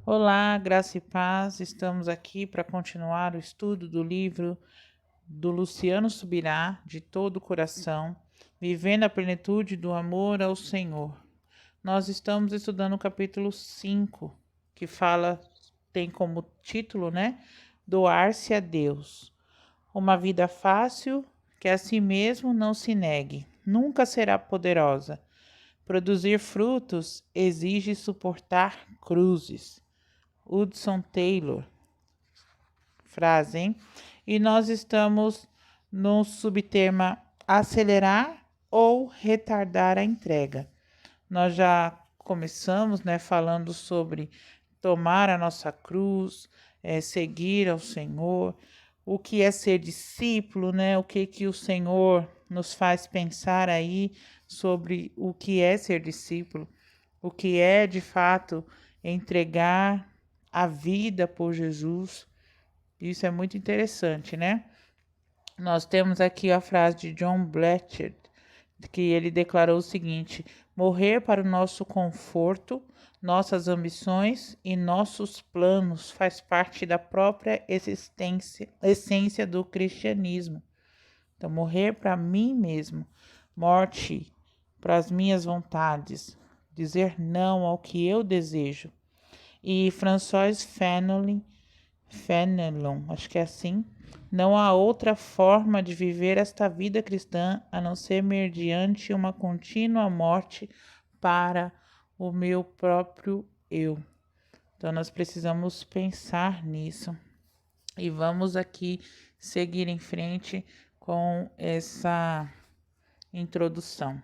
Olá, graça e paz. Estamos aqui para continuar o estudo do livro do Luciano Subirá, De Todo o Coração, Vivendo a Plenitude do Amor ao Senhor. Nós estamos estudando o capítulo 5, que tem como título, Doar-se a Deus. Uma vida fácil, que a si mesmo não se negue, nunca será poderosa. Produzir frutos exige suportar cruzes. Hudson Taylor, frase, hein? E nós estamos no subtema acelerar ou retardar a entrega. Nós já começamos, falando sobre tomar a nossa cruz, seguir ao Senhor, o que é ser discípulo, o que o Senhor nos faz pensar aí sobre o que é ser discípulo, o que é de fato entregar a vida por Jesus. Isso é muito interessante, né? Nós temos aqui a frase de John Blatchard, que ele declarou o seguinte: morrer para o nosso conforto, nossas ambições e nossos planos faz parte da própria essência do cristianismo. Então, morrer para mim mesmo, morte para as minhas vontades, dizer não ao que eu desejo. E François Fenelon, acho que é assim, não há outra forma de viver esta vida cristã a não ser mediante uma contínua morte para o meu próprio eu. Então nós precisamos pensar nisso e vamos aqui seguir em frente com essa introdução.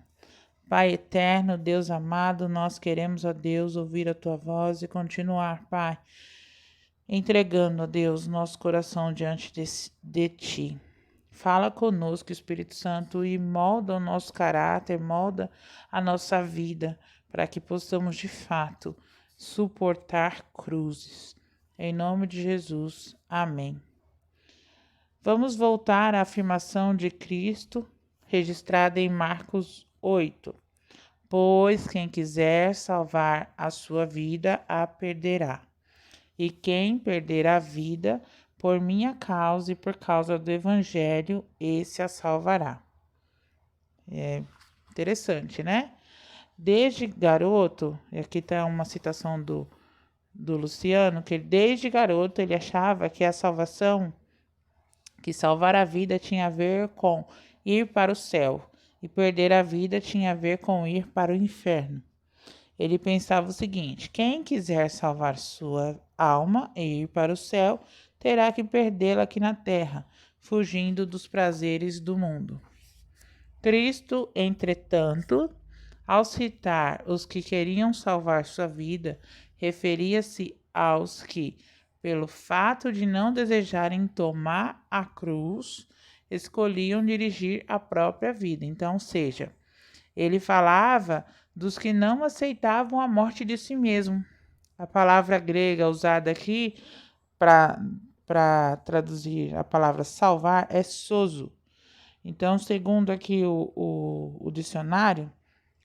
Pai eterno, Deus amado, nós queremos, ó Deus, ouvir a tua voz e continuar, Pai, entregando, ó Deus, nosso coração diante de ti. Fala conosco, Espírito Santo, e molda o nosso caráter, molda a nossa vida, para que possamos, de fato, suportar cruzes. Em nome de Jesus. Amém. Vamos voltar à afirmação de Cristo, registrada em Marcos 8. Pois quem quiser salvar a sua vida, a perderá. E quem perder a vida por minha causa e por causa do Evangelho, esse a salvará. É interessante, né? Desde garoto, e aqui está uma citação do Luciano, que desde garoto ele achava que a salvação, que salvar a vida tinha a ver com ir para o céu, e perder a vida tinha a ver com ir para o inferno. Ele pensava o seguinte: quem quiser salvar sua alma e ir para o céu, terá que perdê-la aqui na terra, fugindo dos prazeres do mundo. Cristo, entretanto, ao citar os que queriam salvar sua vida, referia-se aos que, pelo fato de não desejarem tomar a cruz, escolhiam dirigir a própria vida. Então, seja, ele falava dos que não aceitavam a morte de si mesmo. A palavra grega usada aqui para traduzir a palavra salvar é sozo. Então, segundo aqui o dicionário,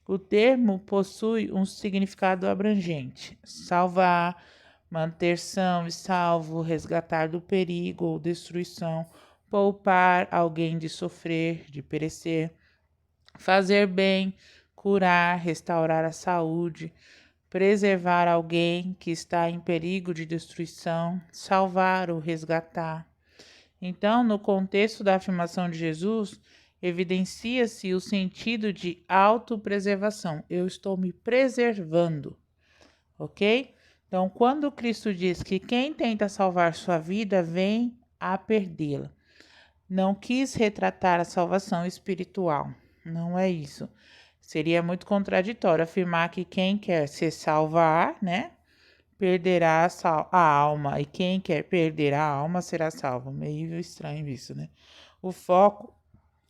o termo possui um significado abrangente: salvar, manter são e salvo, resgatar do perigo ou destruição, poupar alguém de sofrer, de perecer, fazer bem, curar, restaurar a saúde, preservar alguém que está em perigo de destruição, salvar ou resgatar. Então, no contexto da afirmação de Jesus, evidencia-se o sentido de autopreservação. Eu estou me preservando, ok? Então, quando Cristo diz que quem tenta salvar sua vida vem a perdê-la, não quis retratar a salvação espiritual. Não é isso. Seria muito contraditório afirmar que quem quer se salvar, perderá a alma, e quem quer perder a alma será salvo. Meio estranho isso, né? O foco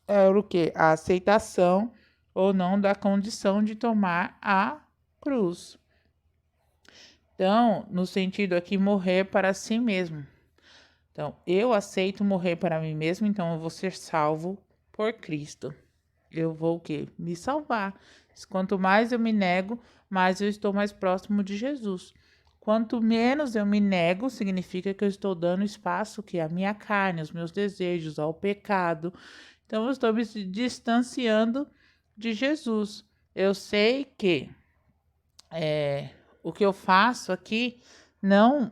é o quê? A aceitação ou não da condição de tomar a cruz. Então, no sentido aqui, morrer para si mesmo. Então, eu aceito morrer para mim mesmo, então eu vou ser salvo por Cristo. Eu vou o quê? Me salvar. Quanto mais eu me nego, mais eu estou mais próximo de Jesus. Quanto menos eu me nego, significa que eu estou dando espaço que a minha carne, os meus desejos, ao pecado. Então eu estou me distanciando de Jesus. Eu sei que o que eu faço aqui não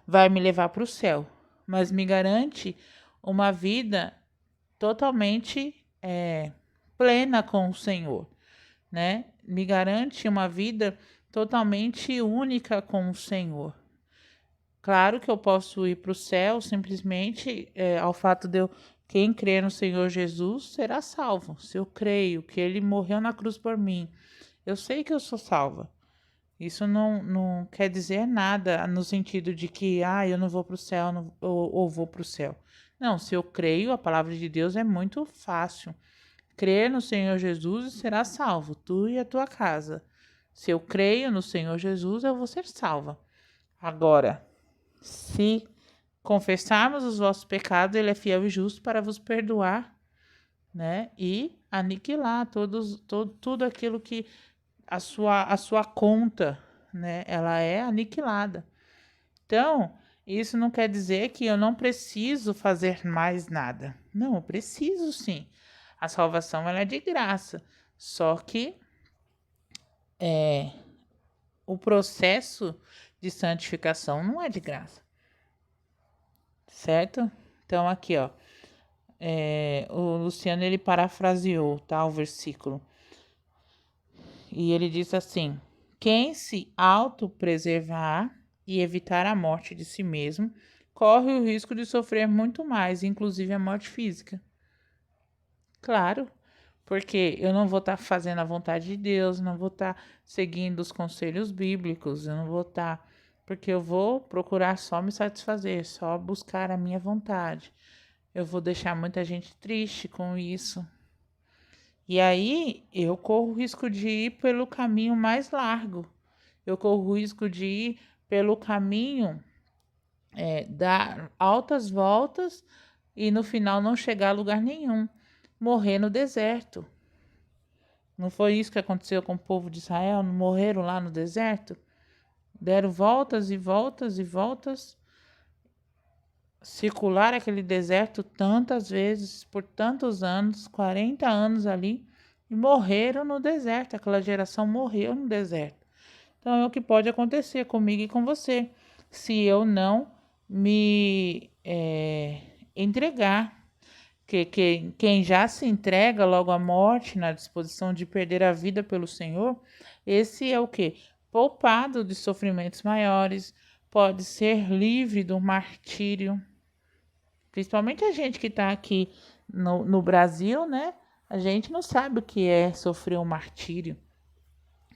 vai me levar para o céu, mas me garante uma vida totalmente plena com o Senhor, né? Me garante uma vida totalmente única com o Senhor. Claro que eu posso ir para o céu simplesmente ao fato de quem crê no Senhor Jesus será salvo. Se eu creio que Ele morreu na cruz por mim, eu sei que eu sou salva. Isso não quer dizer nada no sentido de que eu não vou para o céu ou vou para o céu. Não, se eu creio, a palavra de Deus é muito fácil. Crer no Senhor Jesus e será salvo, tu e a tua casa. Se eu creio no Senhor Jesus, eu vou ser salva. Agora, se confessarmos os vossos pecados, Ele é fiel e justo para vos perdoar, né? E aniquilar tudo aquilo que a sua conta, né? Ela é aniquilada. Então, isso não quer dizer que eu não preciso fazer mais nada. Não, eu preciso sim. A salvação ela é de graça. Só que o processo de santificação não é de graça. Certo? Então, aqui, ó. O Luciano, ele parafraseou, tá? O versículo. E ele diz assim: quem se autopreservar e evitar a morte de si mesmo, corre o risco de sofrer muito mais, inclusive a morte física. Claro, porque eu não vou estar fazendo a vontade de Deus, não vou estar seguindo os conselhos bíblicos, eu não vou estar, porque eu vou procurar só me satisfazer, só buscar a minha vontade. Eu vou deixar muita gente triste com isso. E aí eu corro o risco de ir pelo caminho mais largo. Eu corro o risco de ir pelo caminho, dar altas voltas e no final não chegar a lugar nenhum. Morrer no deserto. Não foi isso que aconteceu com o povo de Israel? Não morreram lá no deserto? Deram voltas e voltas e voltas. Circular aquele deserto tantas vezes, por tantos anos, 40 anos ali, e morreram no deserto. Aquela geração morreu no deserto. Então é o que pode acontecer comigo e com você, se eu não me entregar. Quem já se entrega logo à morte, na disposição de perder a vida pelo Senhor, esse é o quê? Poupado de sofrimentos maiores, pode ser livre do martírio. Principalmente a gente que está aqui no Brasil, né? A gente não sabe o que é sofrer um martírio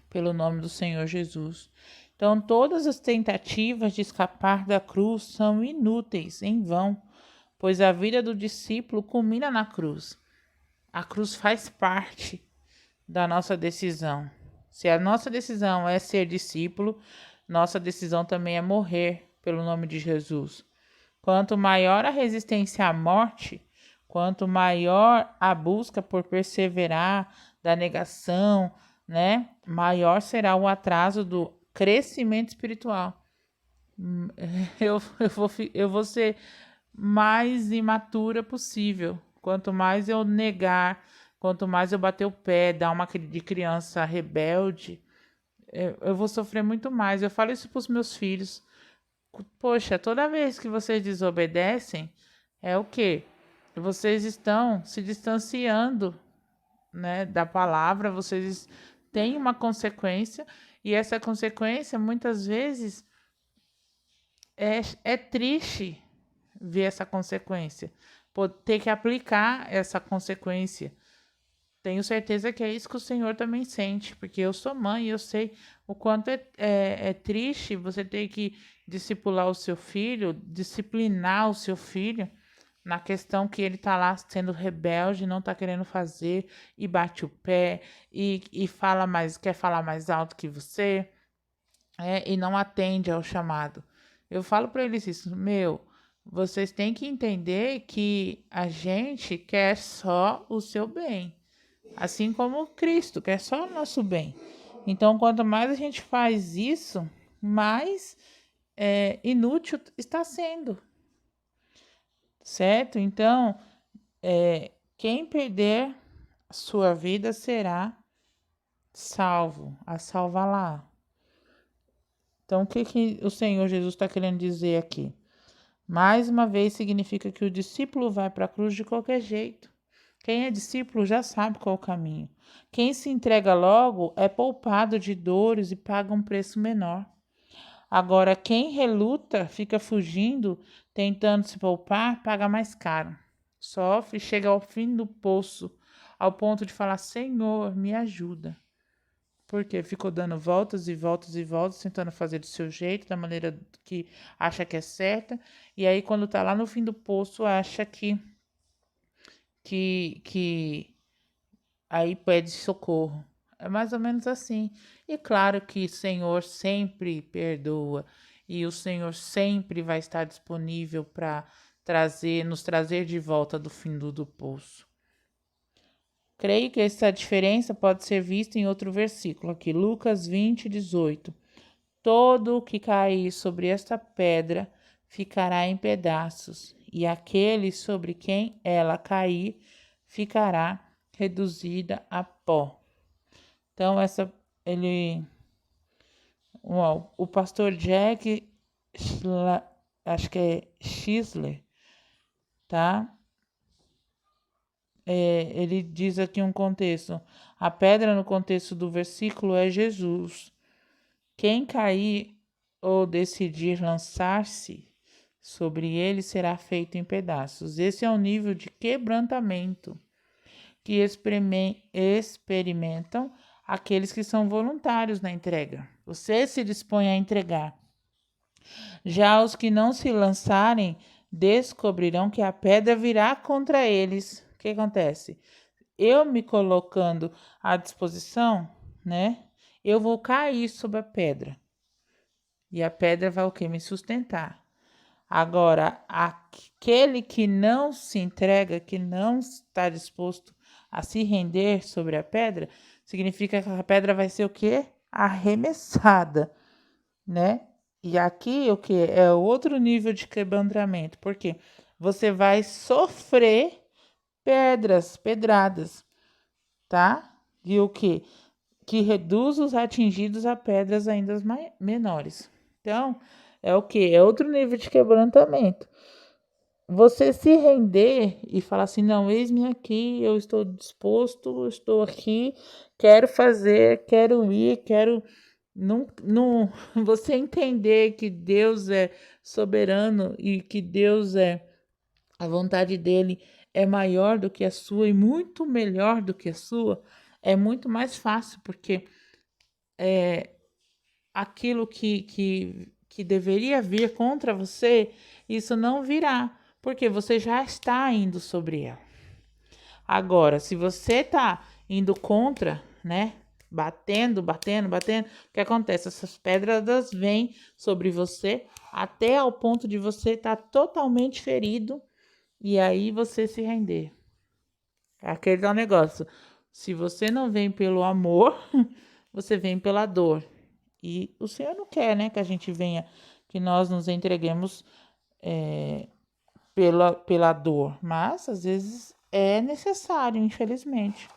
pelo nome do Senhor Jesus. Então, todas as tentativas de escapar da cruz são inúteis, em vão, pois a vida do discípulo culmina na cruz. A cruz faz parte da nossa decisão. Se a nossa decisão é ser discípulo, nossa decisão também é morrer pelo nome de Jesus. Quanto maior a resistência à morte, quanto maior a busca por perseverar da negação, né? Maior será o atraso do crescimento espiritual. Eu vou ser mais imatura possível. Quanto mais eu negar, quanto mais eu bater o pé, dar uma de criança rebelde, eu vou sofrer muito mais. Eu falo isso para os meus filhos. Poxa, toda vez que vocês desobedecem, é o quê? Vocês estão se distanciando, né, da palavra, vocês têm uma consequência, e essa consequência, muitas vezes, é triste ver essa consequência, ter que aplicar essa consequência. Tenho certeza que é isso que o Senhor também sente, porque eu sou mãe e eu sei o quanto é triste você ter que discipular o seu filho, disciplinar o seu filho na questão que ele tá lá sendo rebelde, não tá querendo fazer e bate o pé e fala mais, quer falar mais alto que você, e não atende ao chamado. Eu falo para eles isso, vocês têm que entender que a gente quer só o seu bem. Assim como Cristo quer só o nosso bem. Então, quanto mais a gente faz isso, mais inútil está sendo, certo? Então, quem perder a sua vida será salvo, a salva-la. Então, o que o Senhor Jesus está querendo dizer aqui? Mais uma vez, significa que o discípulo vai para a cruz de qualquer jeito. Quem é discípulo já sabe qual é o caminho. Quem se entrega logo é poupado de dores e paga um preço menor. Agora, quem reluta, fica fugindo, tentando se poupar, paga mais caro. Sofre e chega ao fim do poço, ao ponto de falar: Senhor, me ajuda. Porque ficou dando voltas e voltas e voltas, tentando fazer do seu jeito, da maneira que acha que é certa. E aí, quando tá lá no fim do poço, acha que aí pede socorro. É mais ou menos assim. E claro que o Senhor sempre perdoa. E o Senhor sempre vai estar disponível para nos trazer de volta do fundo do poço. Creio que essa diferença pode ser vista em outro versículo aqui, Lucas 20, 18. Todo o que cair sobre esta pedra ficará em pedaços, e aquele sobre quem ela cair ficará reduzida a pó. Então, o pastor Jack, acho que é Schisler, tá? Ele diz aqui um contexto. A pedra no contexto do versículo é Jesus. Quem cair ou decidir lançar-se sobre ele será feito em pedaços. Esse é o nível de quebrantamento que experimentam aqueles que são voluntários na entrega. Você se dispõe a entregar. Já os que não se lançarem descobrirão que a pedra virá contra eles. O que acontece? Eu me colocando à disposição, né? Eu vou cair sobre a pedra. E a pedra vai o quê? Me sustentar. Agora, aquele que não se entrega, que não está disposto a se render sobre a pedra, significa que a pedra vai ser o quê? Arremessada, né? E aqui o que é outro nível de quebrantamento, porque você vai sofrer pedradas, tá? E o que? Que reduz os atingidos a pedras ainda menores. Então, é o que? É outro nível de quebrantamento. Você se render e falar assim, não, eis-me aqui, eu estou disposto, eu estou aqui, quero fazer, quero ir, quero... Não, você entender que Deus é soberano e que Deus a vontade dele é maior do que a sua e muito melhor do que a sua, é muito mais fácil, porque aquilo que deveria vir contra você, isso não virá, porque você já está indo sobre ela. Agora, se você está indo contra, né? Batendo, o que acontece? Essas pedras vêm sobre você até ao ponto de você estar totalmente ferido e aí você se render. É aquele tal negócio. Se você não vem pelo amor, você vem pela dor. E o Senhor não quer, né, que a gente venha, que nós nos entreguemos pela dor. Mas, às vezes, é necessário, infelizmente.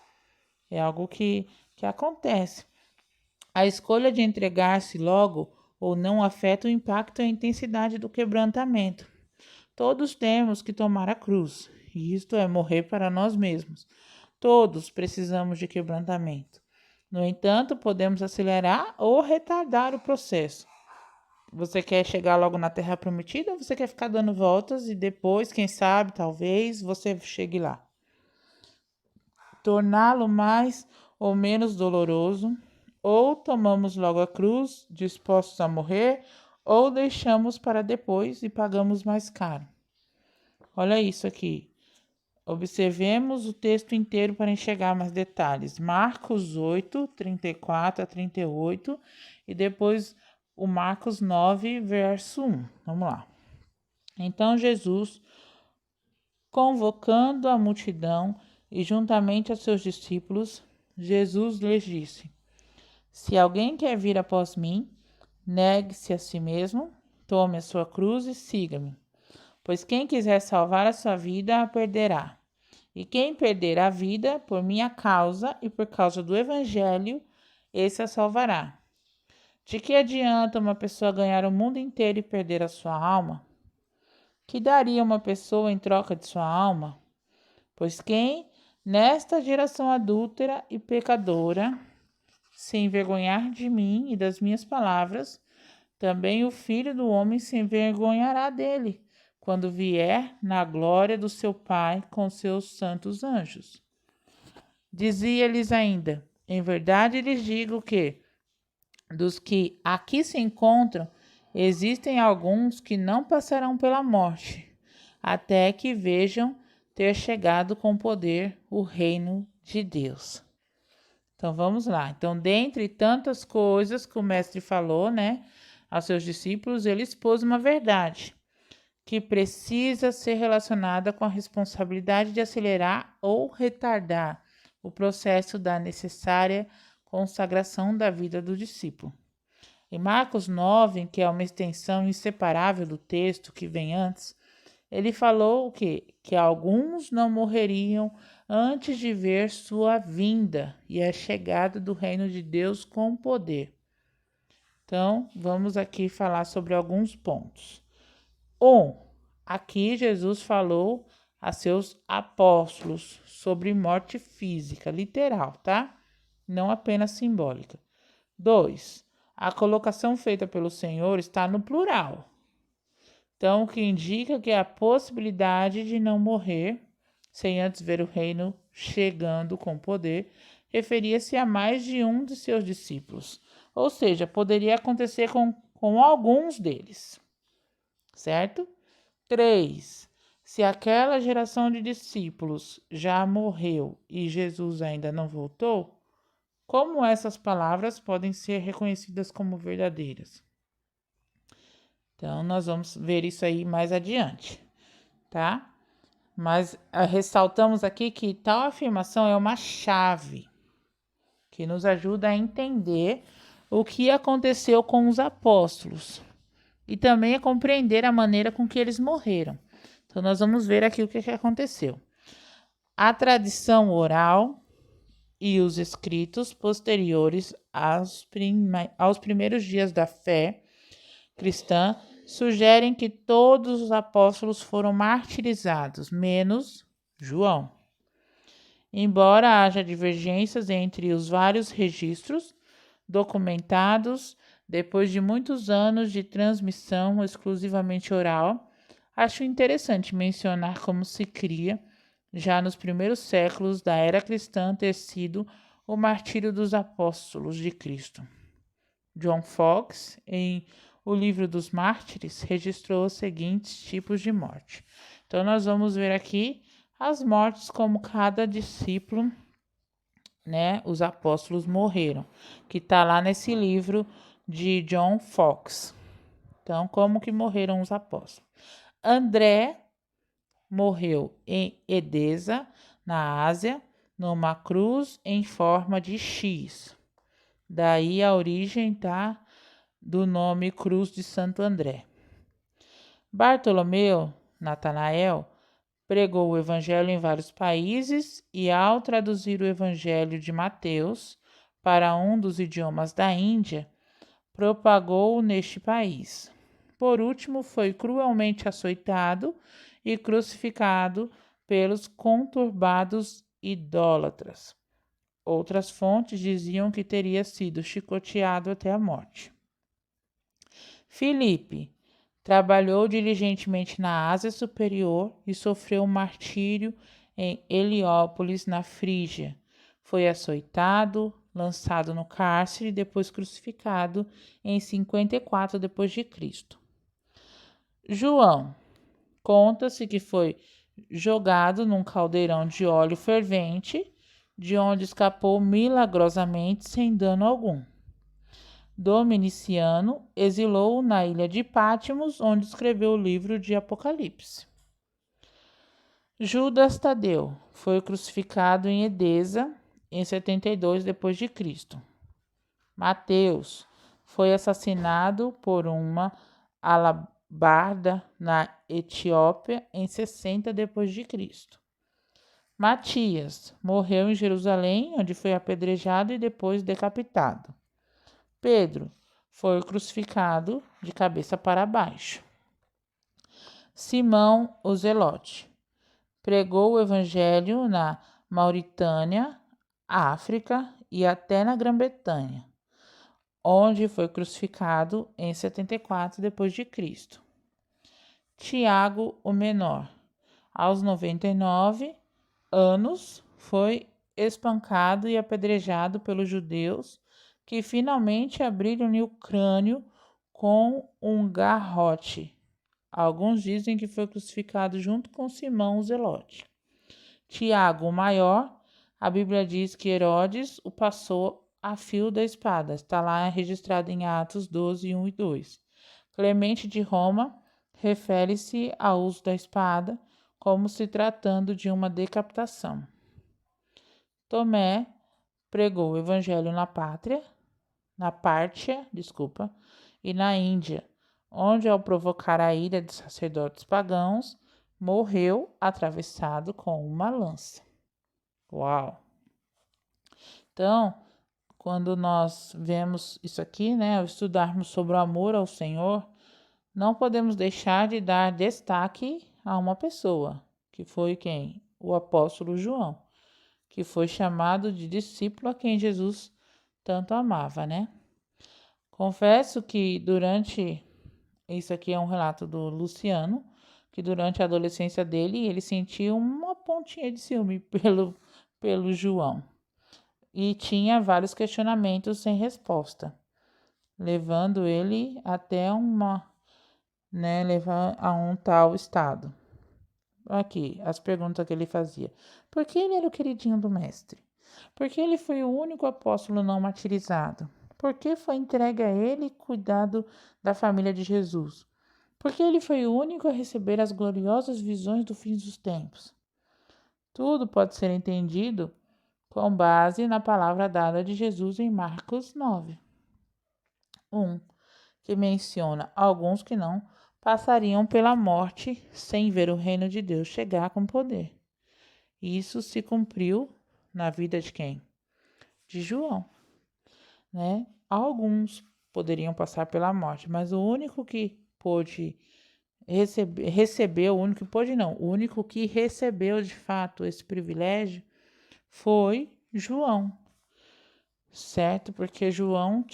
É algo que acontece. A escolha de entregar-se logo ou não afeta o impacto e a intensidade do quebrantamento. Todos temos que tomar a cruz, e isto é morrer para nós mesmos. Todos precisamos de quebrantamento. No entanto, podemos acelerar ou retardar o processo. Você quer chegar logo na Terra Prometida ou você quer ficar dando voltas e depois, quem sabe, talvez, você chegue lá? Torná-lo mais ou menos doloroso, ou tomamos logo a cruz, dispostos a morrer, ou deixamos para depois e pagamos mais caro. Olha isso aqui. Observemos o texto inteiro para enxergar mais detalhes. Marcos 8, 34 a 38 e depois o Marcos 9, verso 1. Vamos lá. Então Jesus, convocando a multidão e juntamente a seus discípulos, Jesus lhes disse: Se alguém quer vir após mim, Negue-se a si mesmo, tome a sua cruz e siga-me. Pois quem quiser salvar a sua vida, a perderá. E quem perder a vida por minha causa e por causa do Evangelho, esse a salvará. De que adianta uma pessoa ganhar o mundo inteiro e perder a sua alma? Que daria uma pessoa em troca de sua alma? Pois quem, nesta geração adúltera e pecadora, se envergonhar de mim e das minhas palavras, também o Filho do Homem se envergonhará dele, quando vier na glória do seu Pai com seus santos anjos. Dizia-lhes ainda: em verdade lhes digo que, dos que aqui se encontram, existem alguns que não passarão pela morte, até que vejam ter chegado com poder o reino de Deus. Então vamos lá. Então, dentre tantas coisas que o mestre falou, aos seus discípulos, ele expôs uma verdade que precisa ser relacionada com a responsabilidade de acelerar ou retardar o processo da necessária consagração da vida do discípulo. Em Marcos 9, que é uma extensão inseparável do texto que vem antes, ele falou que alguns não morreriam antes de ver sua vinda e a chegada do reino de Deus com poder. Então, vamos aqui falar sobre alguns pontos. Aqui Jesus falou a seus apóstolos sobre morte física, literal, tá? Não apenas simbólica. 2. A colocação feita pelo Senhor está no plural. Então, o que indica que a possibilidade de não morrer sem antes ver o reino chegando com poder referia-se a mais de um de seus discípulos. Ou seja, poderia acontecer com alguns deles. Certo? 3. Se aquela geração de discípulos já morreu e Jesus ainda não voltou, como essas palavras podem ser reconhecidas como verdadeiras? Então, nós vamos ver isso aí mais adiante, tá? Mas ressaltamos aqui que tal afirmação é uma chave que nos ajuda a entender o que aconteceu com os apóstolos e também a compreender a maneira com que eles morreram. Então, nós vamos ver aqui o que aconteceu. A tradição oral e os escritos posteriores aos primeiros dias da fé cristã sugerem que todos os apóstolos foram martirizados, menos João. Embora haja divergências entre os vários registros documentados depois de muitos anos de transmissão exclusivamente oral, acho interessante mencionar como se cria, já nos primeiros séculos da era cristã, ter sido o martírio dos apóstolos de Cristo. John Foxe, em O Livro dos Mártires, registrou os seguintes tipos de morte. Então, nós vamos ver aqui as mortes como cada discípulo, os apóstolos morreram, que está lá nesse livro de John Foxe. Então, como que morreram os apóstolos? André morreu em Edesa, na Ásia, numa cruz em forma de X. Daí a origem, do nome Cruz de Santo André. Bartolomeu, Natanael, pregou o evangelho em vários países e, ao traduzir o evangelho de Mateus para um dos idiomas da Índia, propagou-o neste país. Por último, foi cruelmente açoitado e crucificado pelos conturbados idólatras. Outras fontes diziam que teria sido chicoteado até a morte. Filipe trabalhou diligentemente na Ásia Superior e sofreu um martírio em Heliópolis, na Frígia. Foi açoitado, lançado no cárcere e depois crucificado em 54 d.C. João, conta-se que foi jogado num caldeirão de óleo fervente, de onde escapou milagrosamente sem dano algum. Dominiciano exilou-o na ilha de Patmos, onde escreveu o livro de Apocalipse. Judas Tadeu foi crucificado em Edesa em 72 d.C. Mateus foi assassinado por uma alabarda na Etiópia em 60 d.C. Matias morreu em Jerusalém, onde foi apedrejado e depois decapitado. Pedro foi crucificado de cabeça para baixo. Simão o Zelote pregou o evangelho na Mauritânia, África e até na Grã-Bretanha, onde foi crucificado em 74 d.C. Tiago o Menor, aos 99 anos, foi espancado e apedrejado pelos judeus, que finalmente abriram-lhe o crânio com um garrote. Alguns dizem que foi crucificado junto com Simão o Zelote. Tiago o Maior, a Bíblia diz que Herodes o passou a fio da espada. Está lá registrado em Atos 12, 1 e 2. Clemente de Roma refere-se ao uso da espada como se tratando de uma decapitação. Tomé pregou o evangelho na Pártia, e na Índia, onde, ao provocar a ira de sacerdotes pagãos, morreu atravessado com uma lança. Uau! Então, quando nós vemos isso aqui, né, ao estudarmos sobre o amor ao Senhor, não podemos deixar de dar destaque a uma pessoa, que foi quem? O apóstolo João, que foi chamado de discípulo a quem Jesus tanto amava, né? Confesso que isso aqui é um relato do Luciano, que durante a adolescência dele, ele sentia uma pontinha de ciúme pelo João. E tinha vários questionamentos sem resposta, levando ele até levar a um tal estado. Aqui, as perguntas que ele fazia. Por que ele era o queridinho do mestre? Por que ele foi o único apóstolo não martirizado? Por que foi entregue a ele cuidado da família de Jesus? Por que ele foi o único a receber as gloriosas visões do fim dos tempos? Tudo pode ser entendido com base na palavra dada de Jesus em Marcos 9. Que menciona alguns que não passariam pela morte sem ver o reino de Deus chegar com poder. Isso se cumpriu na vida de quem? De João, né? Alguns poderiam passar pela morte, mas o único que pôde o único que recebeu de fato esse privilégio foi João, certo? Porque João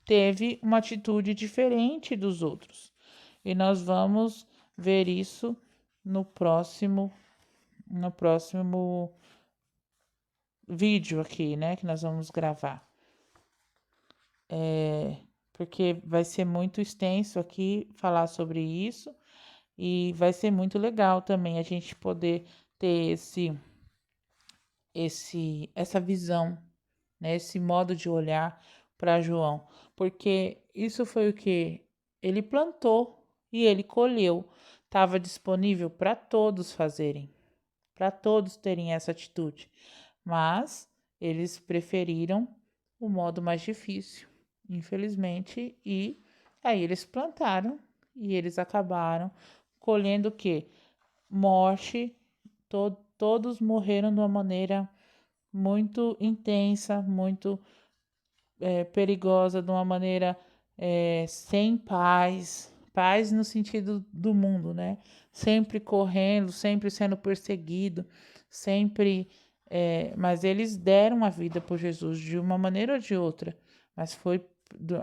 teve uma atitude diferente dos outros. E nós vamos ver isso no próximo vídeo aqui, né, que nós vamos gravar. Porque vai ser muito extenso aqui falar sobre isso e vai ser muito legal também a gente poder ter essa visão, né, esse modo de olhar para João, porque isso foi o que ele plantou e ele colheu. Estava disponível para todos fazerem, para todos terem essa atitude, mas eles preferiram o modo mais difícil, infelizmente, e aí eles plantaram e eles acabaram colhendo o quê? Morte. Todos morreram de uma maneira muito intensa, muito perigosa, de uma maneira sem paz no sentido do mundo, né? Sempre correndo, sempre sendo perseguido, sempre. Mas eles deram a vida por Jesus de uma maneira ou de outra, mas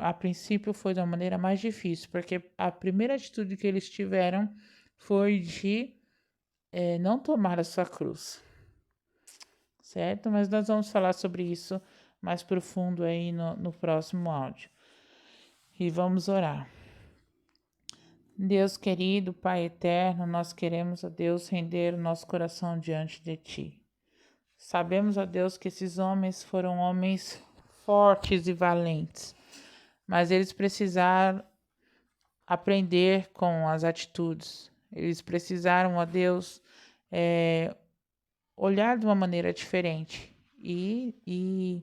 a princípio foi da maneira mais difícil, porque a primeira atitude que eles tiveram foi de não tomar a sua cruz, certo? Mas nós vamos falar sobre isso mais profundo aí no próximo áudio. E vamos orar. Deus querido, Pai eterno, nós queremos, ó Deus, render o nosso coração diante de Ti. Sabemos, ó Deus, que esses homens foram homens fortes e valentes, mas eles precisaram aprender com as atitudes. Eles precisaram, ó Deus, olhar de uma maneira diferente e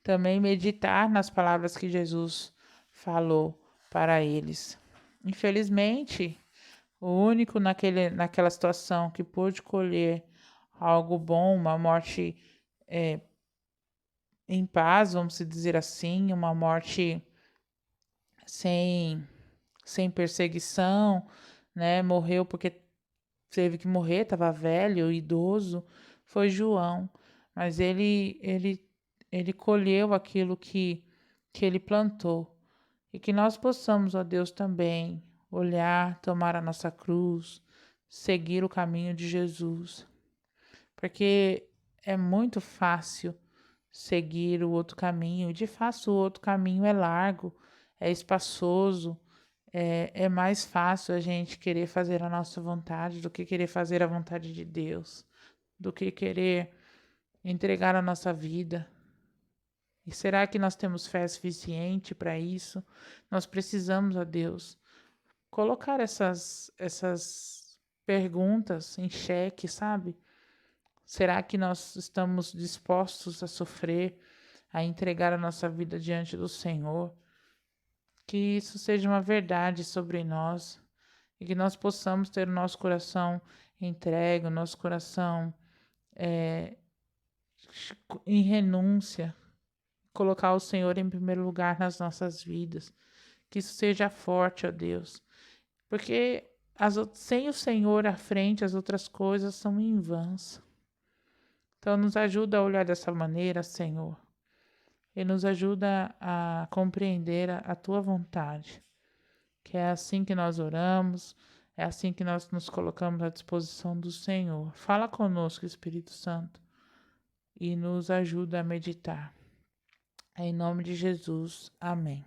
também meditar nas palavras que Jesus falou para eles. Infelizmente, o único naquela situação que pôde colher algo bom, uma morte em paz, vamos dizer assim, uma morte sem, sem perseguição, né? Morreu porque teve que morrer, estava velho, idoso, foi João. Mas ele colheu aquilo que ele plantou. E que nós possamos, ó Deus, também olhar, tomar a nossa cruz, seguir o caminho de Jesus. Porque é muito fácil seguir o outro caminho. De fato, o outro caminho é largo, é espaçoso, é mais fácil a gente querer fazer a nossa vontade do que querer fazer a vontade de Deus, do que querer entregar a nossa vida. E será que nós temos fé suficiente para isso? Nós precisamos, ó Deus, colocar essas perguntas em xeque, sabe? Será que nós estamos dispostos a sofrer, a entregar a nossa vida diante do Senhor? Que isso seja uma verdade sobre nós e que nós possamos ter o nosso coração entregue, o nosso coração em renúncia, colocar o Senhor em primeiro lugar nas nossas vidas. Que isso seja forte, ó Deus, porque sem o Senhor à frente, as outras coisas são em vãs. Então, nos ajuda a olhar dessa maneira, Senhor, e nos ajuda a compreender a tua vontade, que é assim que nós oramos, é assim que nós nos colocamos à disposição do Senhor. Fala conosco, Espírito Santo, e nos ajuda a meditar. Em nome de Jesus, amém.